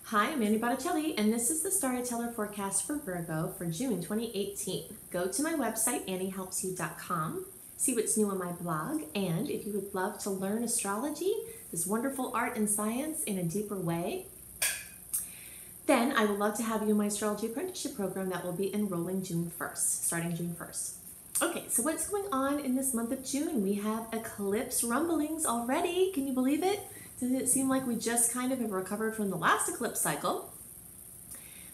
Hi, I'm Annie Botticelli, and this is the Storyteller forecast for Virgo for June 2018. Go to my website, anniehelpsyou.com, see what's new on my blog, and if you would love to learn astrology, this wonderful art and science in a deeper way, then I would love to have you in my Astrology Apprenticeship program that will be enrolling June 1st, starting June 1st. Okay, so what's going on in this month of June? We have eclipse rumblings already. Can you believe it? Doesn't it seem like we just kind of have recovered from the last eclipse cycle?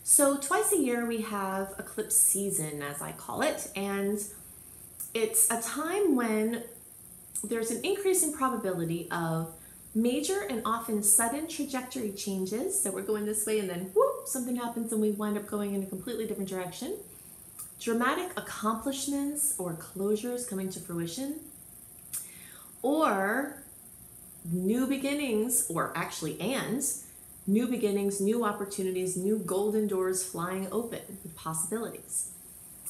So twice a year we have eclipse season, as I call it, and it's a time when there's an increasing probability of major and often sudden trajectory changes. So we're going this way and then whoop, something happens and we wind up going in a completely different direction. Dramatic accomplishments or closures coming to fruition, or new beginnings, or actually new beginnings, new opportunities, new golden doors flying open with possibilities.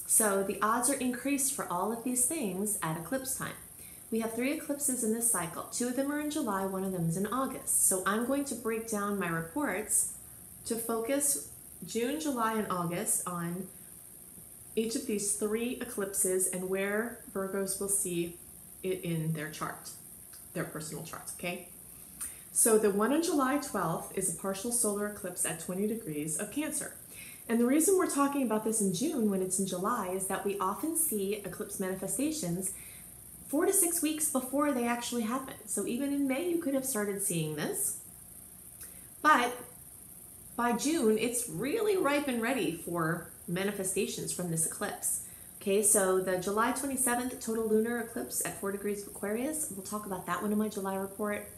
So the odds are increased for all of these things at eclipse time. We have 3 eclipses in this cycle. 2 of them are in July, 1 of them is in August. So I'm going to break down my reports to focus June, July, and August on each of these 3 eclipses and where Virgos will see it in their chart, their personal charts, okay? So the one on July 12th is a partial solar eclipse at 20 degrees of Cancer. And the reason we're talking about this in June when it's in July is that we often see eclipse manifestations 4 to 6 weeks before they actually happen. So even in May, you could have started seeing this. But by June, it's really ripe and ready for manifestations from this eclipse. Okay, so the July 27th total lunar eclipse at 4 degrees of Aquarius, we'll talk about that one in my July report.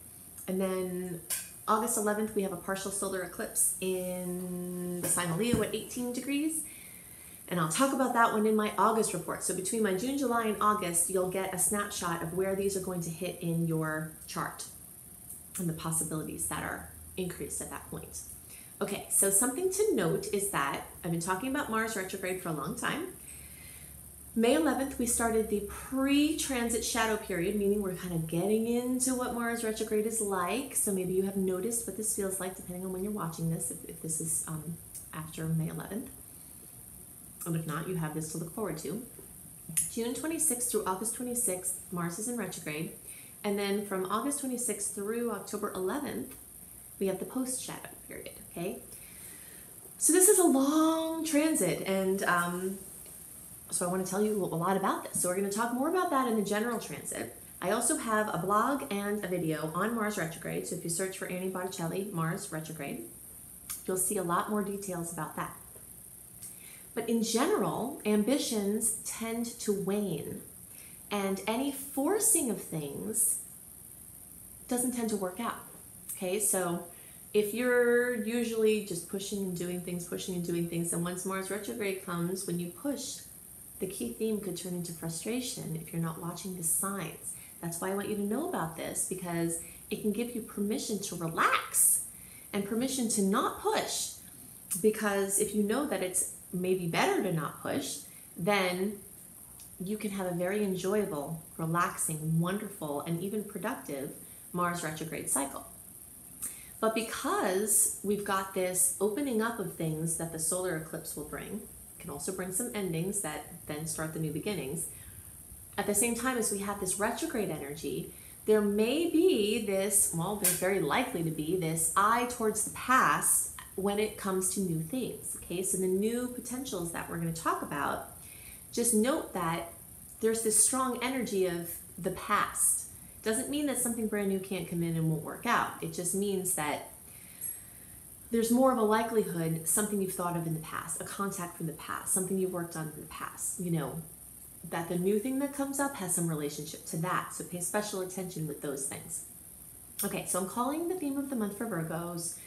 And then August 11th, we have a partial solar eclipse in the sign of Leo at 18 degrees. And I'll talk about that one in my August report. So between my June, July, and August, you'll get a snapshot of where these are going to hit in your chart and the possibilities that are increased at that point. Okay, so something to note is that I've been talking about Mars retrograde for a long time. May 11th, we started the pre-transit shadow period, meaning we're kind of getting into what Mars retrograde is like. So maybe you have noticed what this feels like depending on when you're watching this, if this is after May 11th. And if not, you have this to look forward to. June 26th through August 26th, Mars is in retrograde. And then from August 26th through October 11th, we have the post-shadow period, okay? So this is a long transit, and so I want to tell you a lot about this. So we're going to talk more about that in the general transit. I also have a blog and a video on Mars retrograde, so if you search for Annie Botticelli, Mars retrograde, you'll see a lot more details about that. But in general, ambitions tend to wane, and any forcing of things doesn't tend to work out. Okay, so if you're usually just pushing and doing things, and once Mars retrograde comes, when you push, the key theme could turn into frustration if you're not watching the signs. That's why I want you to know about this, because it can give you permission to relax and permission to not push. Because if you know that it's maybe better to not push, then you can have a very enjoyable, relaxing, wonderful, and even productive Mars retrograde cycle. But because we've got this opening up of things that the solar eclipse will bring, can also bring some endings that then start the new beginnings, at the same time as we have this retrograde energy, there may be this, well, there's very likely to be this eye towards the past when it comes to new things, okay? So the new potentials that we're going to talk about, just note that there's this strong energy of the past. Doesn't mean that something brand new can't come in and won't work out. It just means that there's more of a likelihood something you've thought of in the past, a contact from the past, something you worked on in the past, you know, that the new thing that comes up has some relationship to that. So pay special attention with those things. Okay, so I'm calling the theme of the month for Virgos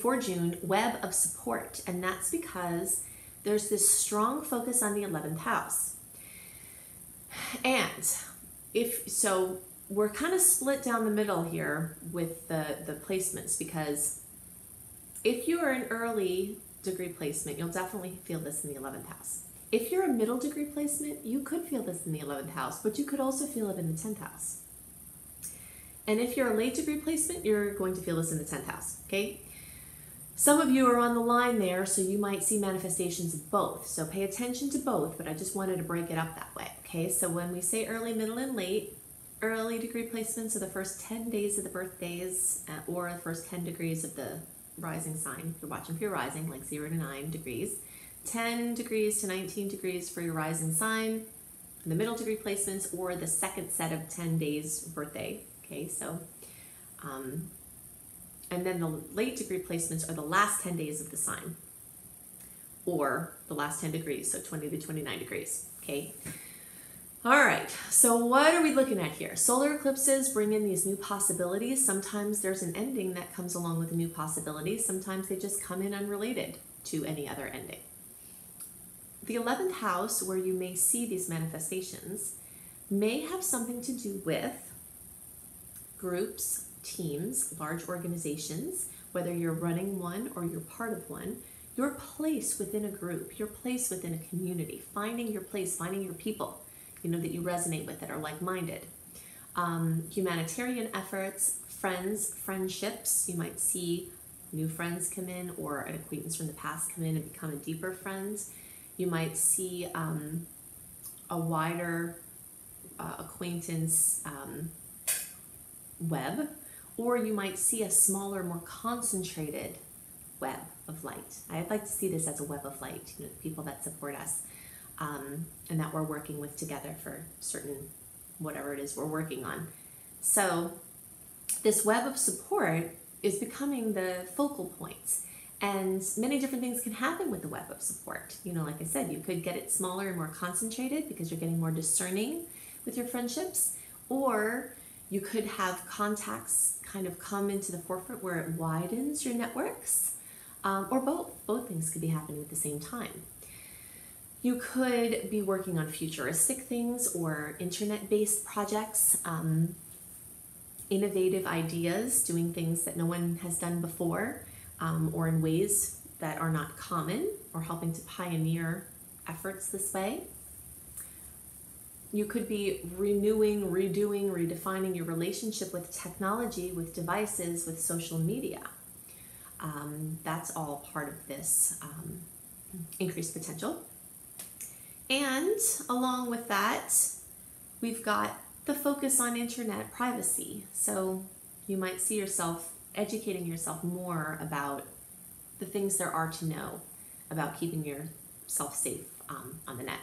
for June, Web of Support. And that's because there's this strong focus on the 11th house. And so we're kind of split down the middle here with the placements, because if you are an early degree placement, you'll definitely feel this in the 11th house. If you're a middle degree placement, you could feel this in the 11th house, but you could also feel it in the 10th house. And if you're a late degree placement, you're going to feel this in the 10th house, okay? Some of you are on the line there, so you might see manifestations of both. So pay attention to both, but I just wanted to break it up that way, okay? So when we say early, middle, and late, early degree placements are the first 10 days of the birthdays or the first 10 degrees of the rising sign. If you're watching for your rising, like 0 to 9 degrees. 10 degrees to 19 degrees for your rising sign. The middle degree placements or the second set of 10 days birthday, okay? So, and then the late degree placements are the last 10 days of the sign or the last 10 degrees, so 20 to 29 degrees, okay? All right, so what are we looking at here? Solar eclipses bring in these new possibilities. Sometimes there's an ending that comes along with a new possibility. Sometimes they just come in unrelated to any other ending. The 11th house, where you may see these manifestations, may have something to do with groups, teams, large organizations, whether you're running one or you're part of one, your place within a group, your place within a community, finding your place, finding your people, you know, that you resonate with, that are like-minded. Humanitarian efforts, friends, friendships, you might see new friends come in or an acquaintance from the past come in and become a deeper friend. You might see a wider acquaintance web, or you might see a smaller, more concentrated web of light. I'd like to see this as a web of light, you know, the people that support us and that we're working with together for certain, whatever it is we're working on. So this web of support is becoming the focal point. And many different things can happen with the web of support. You know, like I said, you could get it smaller and more concentrated because you're getting more discerning with your friendships, or you could have contacts kind of come into the forefront where it widens your networks, or both. Both things could be happening at the same time. You could be working on futuristic things or internet-based projects, innovative ideas, doing things that no one has done before, or in ways that are not common, or helping to pioneer efforts this way. You could be renewing, redoing, redefining your relationship with technology, with devices, with social media. That's all part of this increased potential. And along with that, we've got the focus on internet privacy. So you might see yourself educating yourself more about the things there are to know about keeping yourself safe on the net.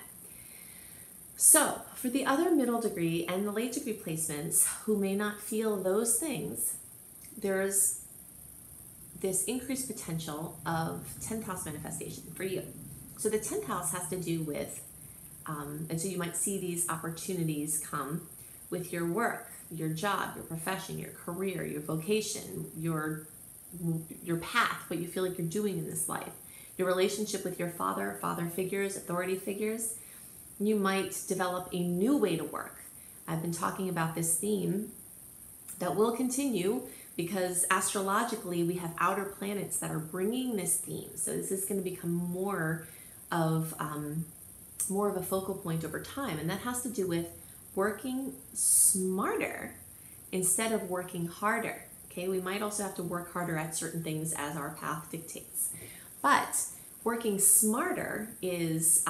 So for the other middle degree and the late degree placements who may not feel those things, there's this increased potential of 10th house manifestation for you. So the 10th house has to do with, and so you might see these opportunities come with your work, your job, your profession, your career, your vocation, your path, what you feel like you're doing in this life, your relationship with your father figures, authority figures. You might develop a new way to work. I've been talking about this theme that will continue because astrologically we have outer planets that are bringing this theme. So this is going to become more of a focal point over time, and that has to do with working smarter instead of working harder. Okay, we might also have to work harder at certain things as our path dictates, but working smarter is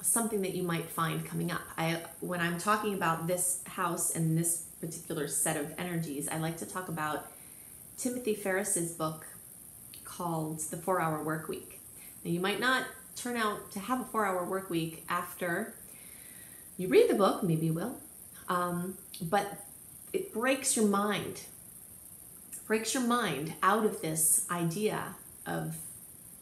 something that you might find coming up. When I'm talking about this house and this particular set of energies, I like to talk about Timothy Ferriss's book called The 4-Hour Work Week. Now, you might not turn out to have a 4-hour work week after you read the book, maybe you will, but it breaks your mind out of this idea of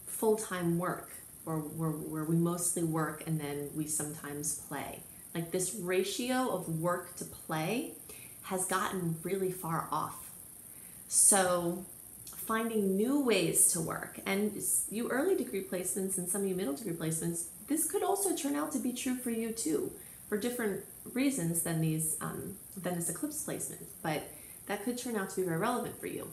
full-time work, or where we mostly work and then we sometimes play. Like this ratio of work to play has gotten really far off. So finding new ways to work, and you early degree placements and some of you middle degree placements, this could also turn out to be true for you too, for different reasons than this eclipse placement, but that could turn out to be very relevant for you.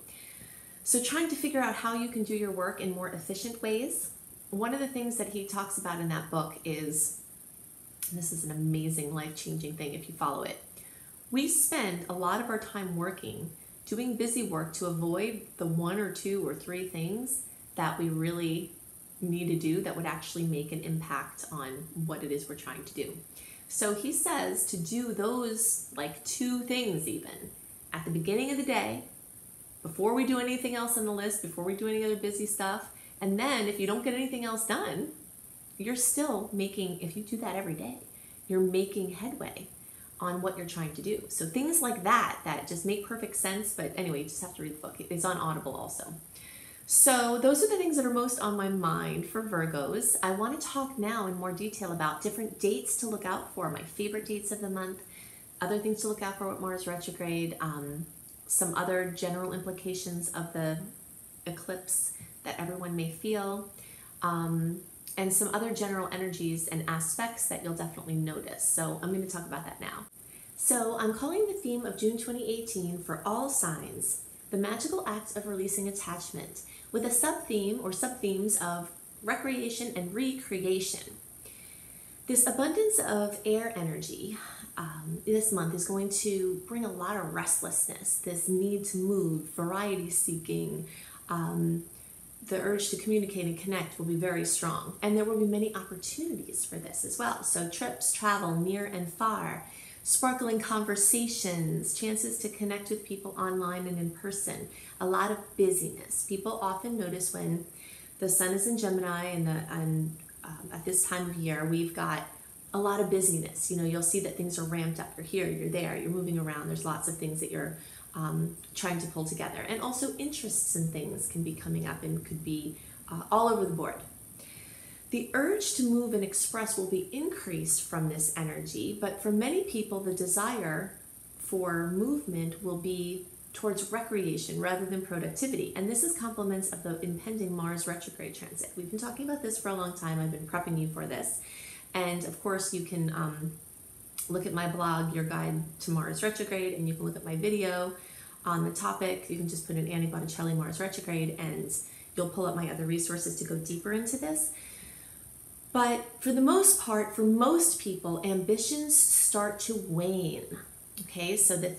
So trying to figure out how you can do your work in more efficient ways. One of the things that he talks about in that book is, and this is an amazing life-changing thing if you follow it, we spend a lot of our time working doing busy work to avoid the 1 or 2 or 3 things that we really need to do that would actually make an impact on what it is we're trying to do. So he says to do those like 2 things even at the beginning of the day, before we do anything else on the list, before we do any other busy stuff. And then if you don't get anything else done, you're still making, if you do that every day, you're making headway on what you're trying to do. So things like that just make perfect sense. But anyway, you just have to read the book. It's on Audible also. So those are the things that are most on my mind for Virgos. I want to talk now in more detail about different dates to look out for, my favorite dates of the month, other things to look out for with Mars retrograde, some other general implications of the eclipse that everyone may feel, and some other general energies and aspects that you'll definitely notice. So I'm going to talk about that now. So I'm calling the theme of June 2018 for all signs, the magical act of releasing attachment, with a sub-theme or sub-themes of recreation and recreation. This abundance of air energy this month is going to bring a lot of restlessness, this need to move, variety seeking, the urge to communicate and connect will be very strong. And there will be many opportunities for this as well. So trips, travel near and far, sparkling conversations, chances to connect with people online and in person, a lot of busyness. People often notice when the sun is in Gemini and at this time of year, we've got a lot of busyness. You know, you'll see that things are ramped up. You're here, you're there, you're moving around. There's lots of things that you're trying to pull together. And also interests and things can be coming up and could be all over the board. The urge to move and express will be increased from this energy, but for many people, the desire for movement will be towards recreation rather than productivity. And this is compliments of the impending Mars retrograde transit. We've been talking about this for a long time. I've been prepping you for this. And of course, you can look at my blog, Your Guide to Mars Retrograde, and you can look at my video on the topic. You can just put in Annie Botticelli Mars Retrograde, and you'll pull up my other resources to go deeper into this. But for the most part, for most people, ambitions start to wane. Okay, so the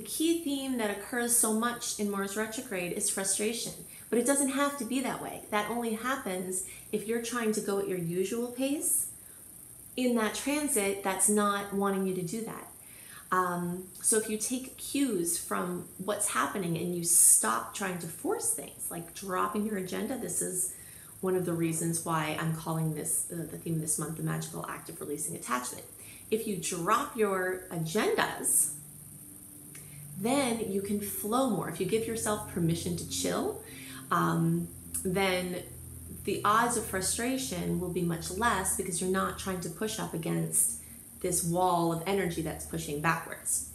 key theme that occurs so much in Mars retrograde is frustration. But it doesn't have to be that way. That only happens if you're trying to go at your usual pace in that transit that's not wanting you to do that. So if you take cues from what's happening and you stop trying to force things, like dropping your agenda, this is one of the reasons why I'm calling this the theme this month, the magical act of releasing attachment. If you drop your agendas, then you can flow more. If you give yourself permission to chill, then the odds of frustration will be much less because you're not trying to push up against this wall of energy that's pushing backwards.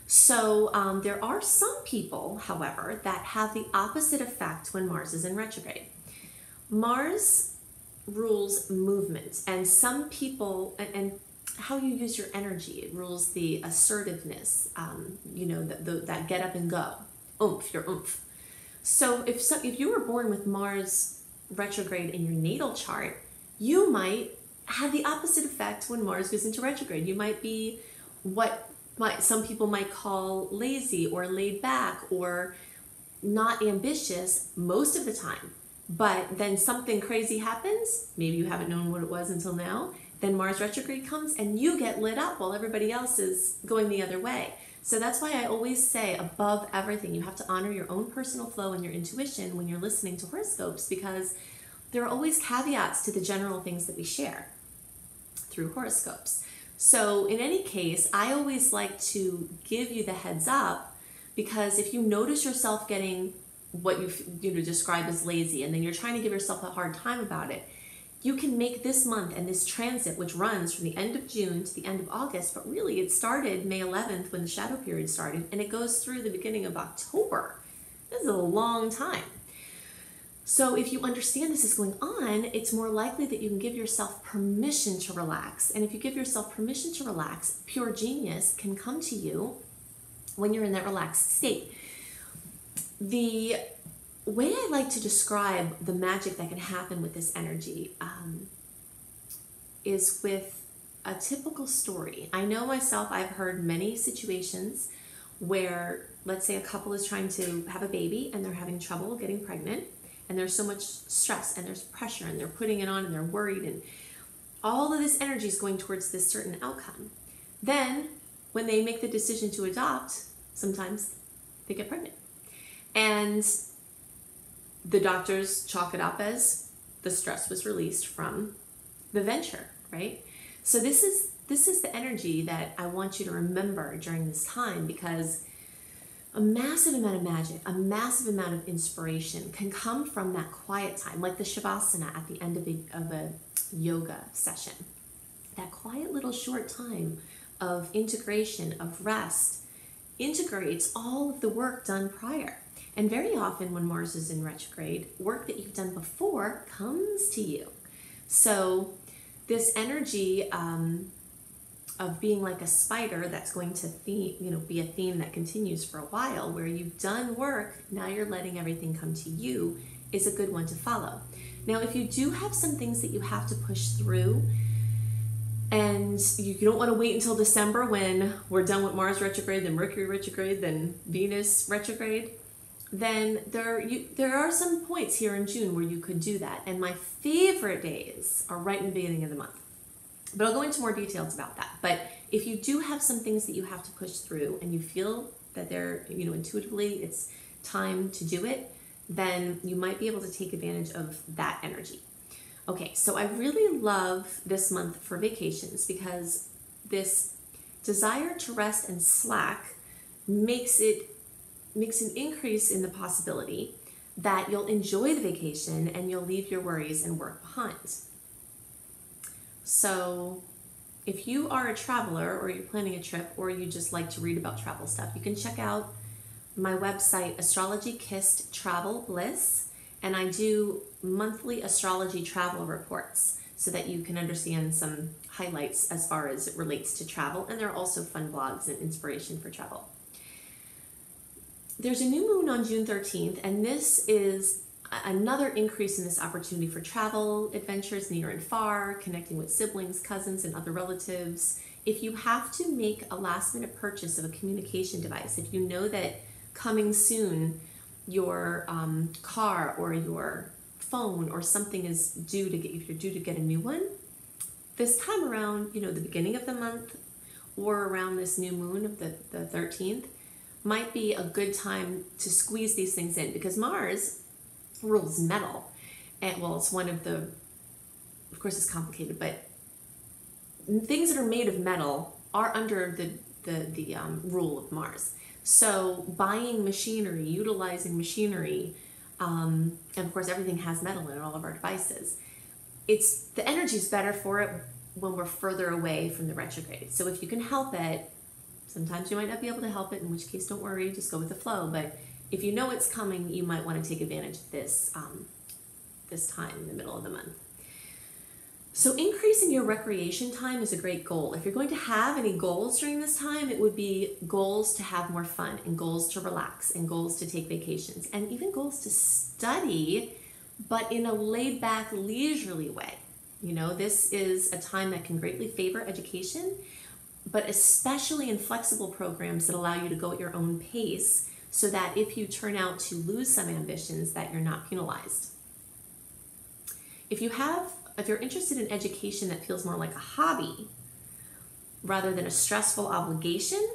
So there are some people, however, that have the opposite effect when Mars is in retrograde. Mars rules movement, and some people, and how you use your energy, it rules the assertiveness, that get up and go, your oomph. So if you were born with Mars retrograde in your natal chart, you might have the opposite effect when Mars goes into retrograde. You might be what some people might call lazy or laid back or not ambitious most of the time. But then something crazy happens, maybe you haven't known what it was until now, then Mars retrograde comes and you get lit up while everybody else is going the other way. So that's why I always say, above everything, you have to honor your own personal flow and your intuition when you're listening to horoscopes, because there are always caveats to the general things that we share through horoscopes. So in any case, I always like to give you the heads up, because if you notice yourself getting what you describe as lazy, and then you're trying to give yourself a hard time about it, you can make this month and this transit, which runs from the end of June to the end of August, but really it started May 11th when the shadow period started, and it goes through the beginning of October. This is a long time. So if you understand this is going on, it's more likely that you can give yourself permission to relax. And if you give yourself permission to relax, pure genius can come to you when you're in that relaxed state. The way I like to describe the magic that can happen with this energy is with a typical story. I know myself, I've heard many situations where, let's say a couple is trying to have a baby and they're having trouble getting pregnant, and there's so much stress and there's pressure and they're putting it on and they're worried, and all of this energy is going towards this certain outcome. Then when they make the decision to adopt, sometimes they get pregnant. And the doctors chalk it up as the stress was released from the venture, right? So this is the energy that I want you to remember during this time, because a massive amount of magic, a massive amount of inspiration can come from that quiet time, like the Shavasana at the end of a yoga session. That quiet little short time of integration, of rest, integrates all of the work done prior. And very often when Mars is in retrograde, work that you've done before comes to you. So this energy of being like a spider that's going to be a theme that continues for a while, where you've done work, now you're letting everything come to you, is a good one to follow. Now, if you do have some things that you have to push through, and you don't want to wait until December when we're done with Mars retrograde, then Mercury retrograde, then Venus retrograde, then there are some points here in June where you could do that. And my favorite days are right in the beginning of the month. But I'll go into more details about that. But if you do have some things that you have to push through and you feel that they're, intuitively it's time to do it, then you might be able to take advantage of that energy. Okay, so I really love this month for vacations, because this desire to rest and slack makes an increase in the possibility that you'll enjoy the vacation and you'll leave your worries and work behind. So if you are a traveler, or you're planning a trip, or you just like to read about travel stuff, you can check out my website, Astrology Kissed Travel Bliss, and I do monthly astrology travel reports so that you can understand some highlights as far as it relates to travel, and there are also fun blogs and inspiration for travel. There's a new moon on June 13th, and this is another increase in this opportunity for travel, adventures near and far, connecting with siblings, cousins, and other relatives. If you have to make a last-minute purchase of a communication device, if you know that coming soon your car or your phone or something is due to get, if you're due to get a new one, this time around, the beginning of the month or around this new moon of the 13th might be a good time to squeeze these things in, because Mars rules metal. And well, it's one of the, of course it's complicated, but things that are made of metal are under the rule of Mars. So buying machinery, utilizing machinery, and of course everything has metal in it, all of our devices. The energy is better for it when we're further away from the retrograde. So if you can help it, sometimes you might not be able to help it, in which case don't worry, just go with the flow. But if you know it's coming, you might want to take advantage of this this time in the middle of the month. So increasing your recreation time is a great goal. If you're going to have any goals during this time, it would be goals to have more fun, and goals to relax, and goals to take vacations, and even goals to study, but in a laid-back, leisurely way. This is a time that can greatly favor education, but especially in flexible programs that allow you to go at your own pace, so that if you turn out to lose some ambitions, that you're not penalized. If you're interested in education that feels more like a hobby rather than a stressful obligation,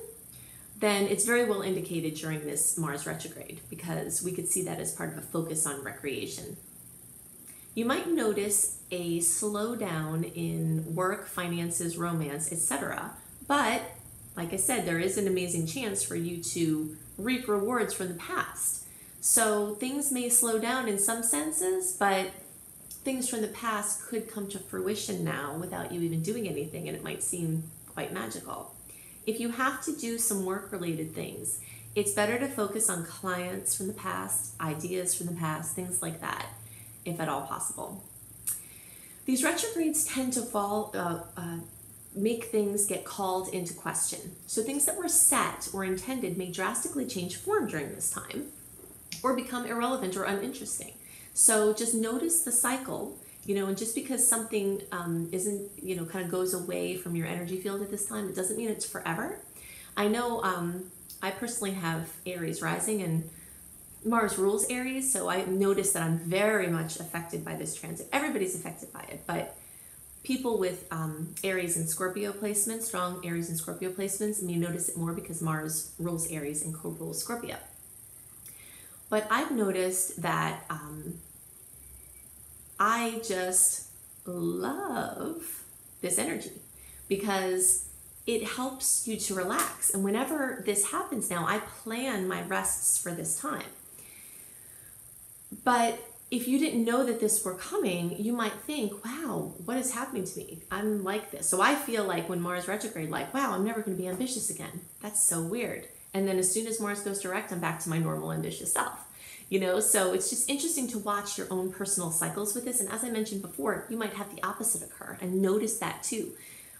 then it's very well indicated during this Mars retrograde, because we could see that as part of a focus on recreation. You might notice a slowdown in work, finances, romance, etc. But like I said, there is an amazing chance for you to reap rewards from the past. So things may slow down in some senses, but things from the past could come to fruition now without you even doing anything, and it might seem quite magical. If you have to do some work-related things, it's better to focus on clients from the past, ideas from the past, things like that, if at all possible. These retrogrades tend to make things get called into question. So things that were set or intended may drastically change form during this time, or become irrelevant or uninteresting. So just notice the cycle, and just because something isn't, kind of goes away from your energy field at this time, it doesn't mean it's forever. I know I personally have Aries rising, and Mars rules Aries, so I notice that I'm very much affected by this transit. Everybody's affected by it, but people with Aries and Scorpio placements, strong Aries and Scorpio placements, and you notice it more because Mars rules Aries and co-rules Scorpio. But I've noticed that I just love this energy because it helps you to relax. And whenever this happens now, I plan my rests for this time. But if you didn't know that this were coming, you might think, wow, what is happening to me? I'm like this. So I feel like when Mars retrograde, like, wow, I'm never going to be ambitious again. That's so weird. And then as soon as Mars goes direct, I'm back to my normal ambitious self. You know, so it's just interesting to watch your own personal cycles with this. And as I mentioned before, you might have the opposite occur, and notice that too.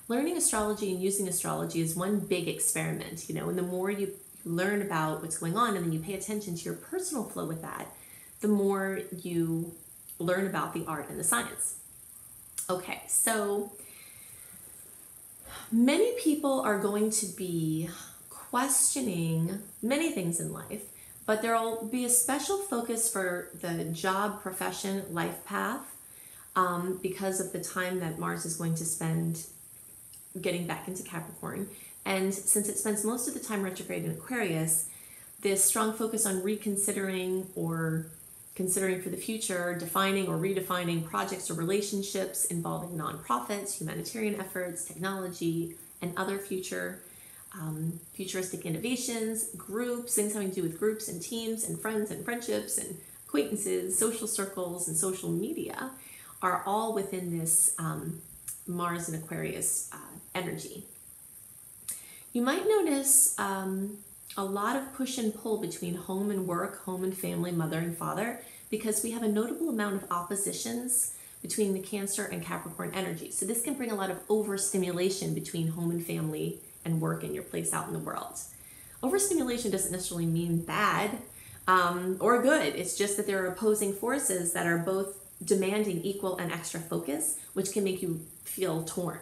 Learning astrology and using astrology is one big experiment, you know, and the more you learn about what's going on and then you pay attention to your personal flow with that, the more you learn about the art and the science. Okay, so many people are going to be questioning many things in life, but there will be a special focus for the job, profession, life path because of the time that Mars is going to spend getting back into Capricorn. And since it spends most of the time retrograde in Aquarius, this strong focus on reconsidering or considering for the future, defining or redefining projects or relationships involving nonprofits, humanitarian efforts, technology, and other futuristic innovations, groups, things having to do with groups and teams and friends and friendships and acquaintances, social circles, and social media are all within this Mars and Aquarius energy. You might notice a lot of push and pull between home and work, home and family, mother and father, because we have a notable amount of oppositions between the Cancer and Capricorn energy. So this can bring a lot of overstimulation between home and family and work and your place out in the world. Overstimulation doesn't necessarily mean bad or good. It's just that there are opposing forces that are both demanding equal and extra focus, which can make you feel torn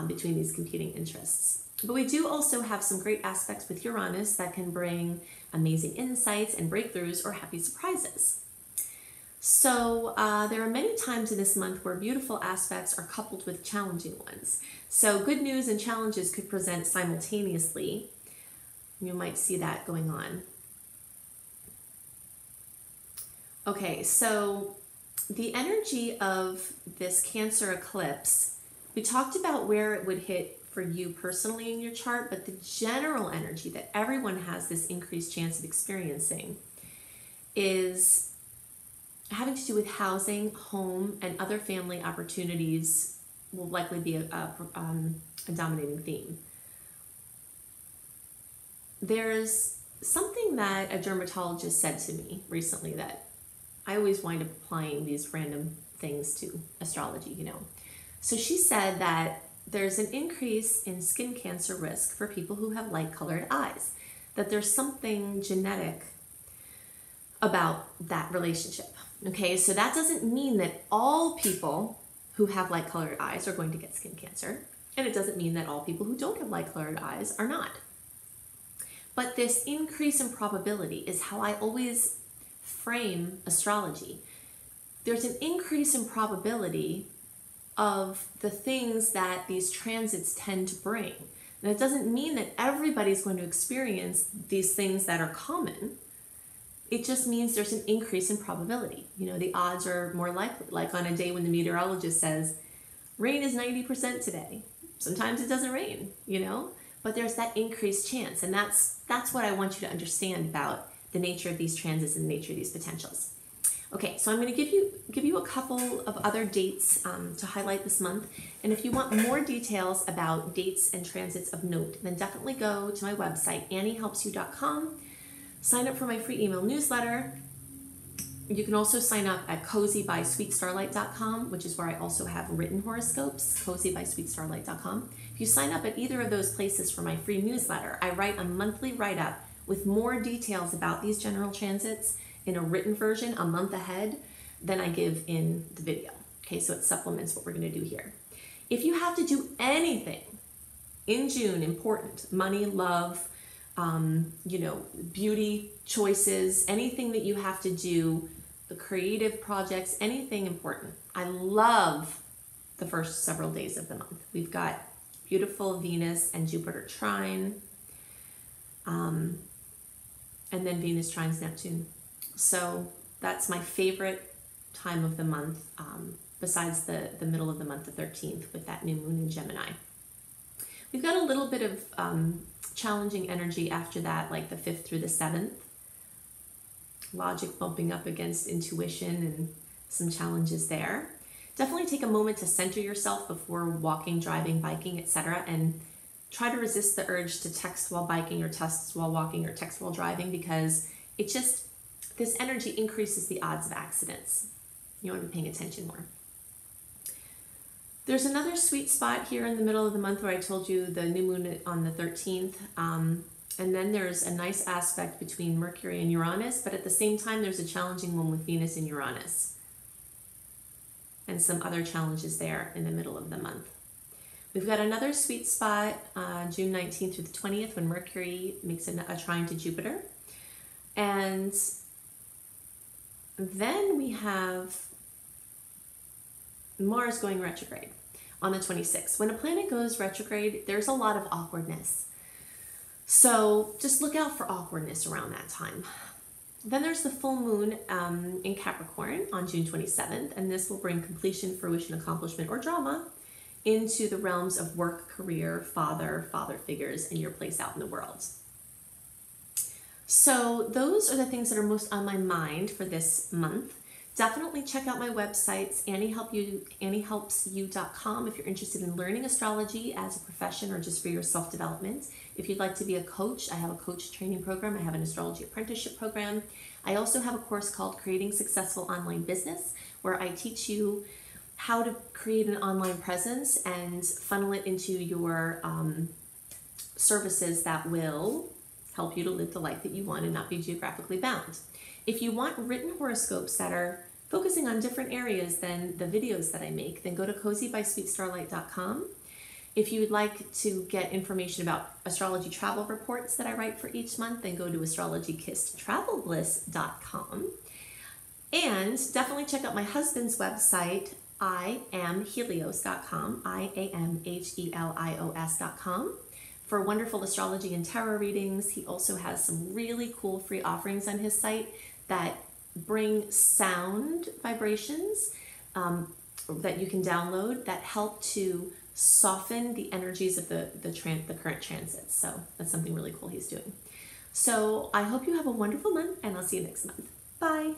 between these competing interests. But we do also have some great aspects with Uranus that can bring amazing insights and breakthroughs or happy surprises. So there are many times in this month where beautiful aspects are coupled with challenging ones. So good news and challenges could present simultaneously. You might see that going on. Okay, so the energy of this Cancer eclipse, we talked about where it would hit for you personally in your chart, but the general energy that everyone has this increased chance of experiencing is having to do with housing, home, and other family opportunities will likely be a dominating theme. There's something that a dermatologist said to me recently that I always wind up applying these random things to astrology, you know. So she said that there's an increase in skin cancer risk for people who have light-colored eyes, that there's something genetic about that relationship. Okay, so that doesn't mean that all people who have light-colored eyes are going to get skin cancer, and it doesn't mean that all people who don't have light-colored eyes are not. But this increase in probability is how I always frame astrology. There's an increase in probability of the things that these transits tend to bring. And it doesn't mean that everybody's going to experience these things that are common. It just means there's an increase in probability. You know, the odds are more likely, like on a day when the meteorologist says, rain is 90% today. Sometimes it doesn't rain, you know, but there's that increased chance. And that's what I want you to understand about the nature of these transits and the nature of these potentials. Okay, so I'm going to give you a couple of other dates to highlight this month. And if you want more details about dates and transits of note, then definitely go to my website, anniehelpsyou.com. Sign up for my free email newsletter. You can also sign up at cozybysweetstarlight.com, which is where I also have written horoscopes, cozybysweetstarlight.com. If you sign up at either of those places for my free newsletter, I write a monthly write-up with more details about these general transits in a written version a month ahead than I give in the video. Okay, so it supplements what we're going to do here. If you have to do anything in June, important, money, love, you know, beauty choices, anything that you have to do, the creative projects, anything important. I love the first several days of the month. We've got beautiful Venus and Jupiter trine, and then Venus trines Neptune. So that's my favorite time of the month, besides the middle of the month, the 13th, with that new moon in Gemini. We've got a little bit of challenging energy after that, like the 5th through the 7th. Logic bumping up against intuition and some challenges there. Definitely take a moment to center yourself before walking, driving, biking, etc. And try to resist the urge to text while biking or text while walking or text while driving, because it just, this energy increases the odds of accidents. You want to be paying attention more. There's another sweet spot here in the middle of the month where I told you the new moon on the 13th. And then there's a nice aspect between Mercury and Uranus, but at the same time, there's a challenging one with Venus and Uranus. And some other challenges there in the middle of the month. We've got another sweet spot, June 19th through the 20th, when Mercury makes a trine to Jupiter. And then we have Mars going retrograde on the 26th. When a planet goes retrograde, there's a lot of awkwardness. So just look out for awkwardness around that time. Then there's the full moon in Capricorn on June 27th, and this will bring completion, fruition, accomplishment, or drama into the realms of work, career, father figures, and your place out in the world. So those are the things that are most on my mind for this month. Definitely check out my websites, AnnieHelpsYou.com, if you're interested in learning astrology as a profession or just for your self-development. If you'd like to be a coach, I have a coach training program. I have an astrology apprenticeship program. I also have a course called Creating Successful Online Business, where I teach you how to create an online presence and funnel it into your services that will help you to live the life that you want and not be geographically bound. If you want written horoscopes that are focusing on different areas than the videos that I make, then go to cozybysweetstarlight.com. If you would like to get information about astrology travel reports that I write for each month, then go to astrologykissedtravelbliss.com. And definitely check out my husband's website, iamhelios.com, IAMHELIOS.com, for wonderful astrology and tarot readings. He also has some really cool free offerings on his site that bring sound vibrations that you can download that help to soften the energies of the current transits. So that's something really cool he's doing. So I hope you have a wonderful month, and I'll see you next month. Bye.